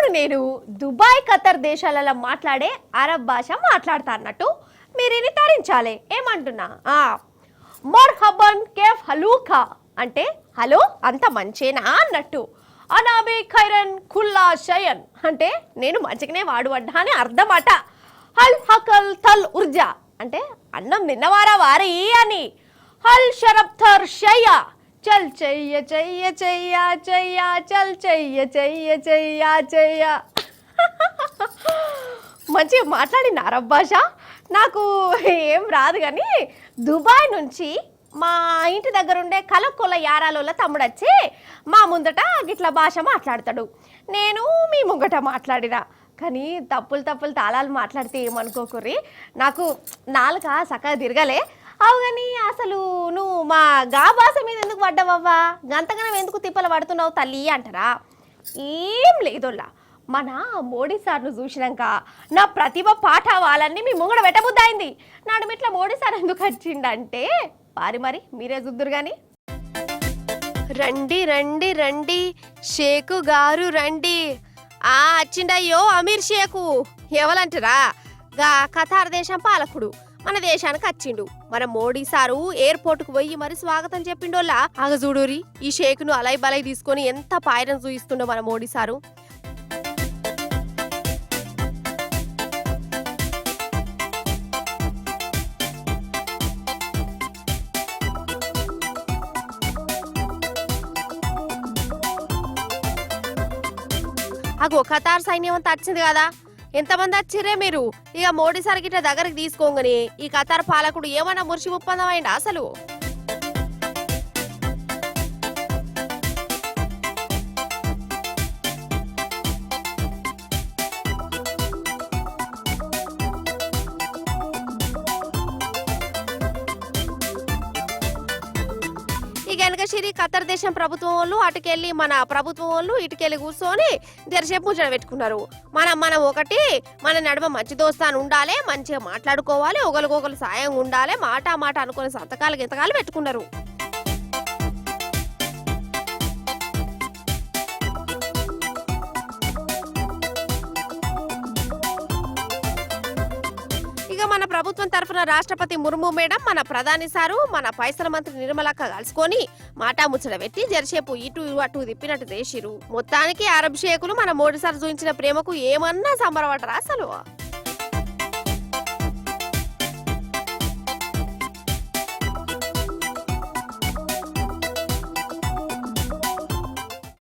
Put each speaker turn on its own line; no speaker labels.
ఇప్పుడు నేను Dubai Qatar దేశాలలో మాట్లాడే అరబ్ భాష మాట్లాడతా అన్నట్టు మీరు ఇది తరించాలి. ఏమంటున్నా మర్హబన్ కేఫ్ హలూకా అంటే హలో అంత మంచేనా అన్నట్టు. అనాబి ఖైరన్ ఖుల్లా షయన్ అంటే నేను మంచిగానే వాడువడ్డా అని అర్థమట. హల్ హకల్ తల్ ఉర్జా అంటే అన్నం నిన్నవారా వారి అని. హల్ షరబ్థర్ షయ్య చల్ చెయ్య చెయ్య చెయ్య చెయ్య చల్ చెయ్య చెయ్య చెయ్య చెయ్య. మంచిగా మాట్లాడిన అరబ్ భాష నాకు ఏం రాదు, కానీ దుబాయ్ నుంచి మా ఇంటి దగ్గర ఉండే కలకొల యారాలోల తమ్ముడు వచ్చి మా ముందట గిట్ల భాష మాట్లాడతాడు. నేను మీ ముంగట మాట్లాడినా, కానీ తప్పులు తాళాలు మాట్లాడితే ఏమనుకోకుర్రి, నాకు నాలుక చక్కగా తిరగలే. అవు కానీ అసలు నువ్వు మా గా భాష మీద ఎందుకు పడ్డావవ్వా, గంతగానం ఎందుకు తిప్పలు పడుతున్నావు తల్లి అంటారా? ఏం లేదోళ్ళ, మన మోడీ సార్ను చూసినాక నా ప్రతిభ పాఠవాలన్నీ మీ ముంగడ పెట్టబుద్దయింది. నడుమిట్లా మోడీ సార్ ఎందుకు వచ్చిండంటే మరి మీరే చూద్దురు గాని. రండి రండి రండి షేకు గారు రండి. వచ్చిండయ్యో అమీర్ షేకు. ఎవలంటారా? గా ఖతార్ దేశం పాలకుడు మన దేశానికి వచ్చిండు. మన మోడీ సారు ఎయిర్పోర్ట్ కు పోయి మరి స్వాగతం చెప్పిండోళ్ళ. చూడూరి ఈ షేకును అలై బలై తీసుకొని ఎంత పాయరం చూయిస్తుండో మన మోడీ సారు. ఖతార్ సైన్యం అంతా వచ్చింది కదా, ఎంతమంది వచ్చిర్రే మీరు? ఇక మోడీ సార్ గిట్ల దగ్గరికి తీసుకోగానే ఈ ఖతార్ పాలకుడు ఏమన్నా మురిసి ఒప్పందం అయిందా అసలు? వెనక సిరి ఖతర్ దేశం ప్రభుత్వం వాళ్ళు అటుకెళ్ళి మన ప్రభుత్వం వాళ్ళు ఇటుకెళ్ళి కూర్చొని జరసేపు ముచ్చట పెట్టుకున్నారు. మనం ఒకటి మన నడుమ మంచి దోస్తాను ఉండాలి, మంచిగా మాట్లాడుకోవాలి, ఒకరికొకరు సాయం ఉండాలి, మాట అనుకునే సంతకాలు గింతకాలు పెట్టుకున్నారు. మన ప్రభుత్వం తరఫున రాష్ట్రపతి ముర్ము మేడం, మన ప్రధాని సారు, మన పైసల మంత్రి నిర్మలక్క కలుసుకొని మాటా ముచ్చట పెట్టి జరసేపు ఇటు అటు తిప్పినట్టు చేసిరు. మొత్తానికి అరబ్ షేకులు మన మోడీ సార్ చూపించిన ప్రేమకు ఏమన్నా సంబరపడరా అసలు?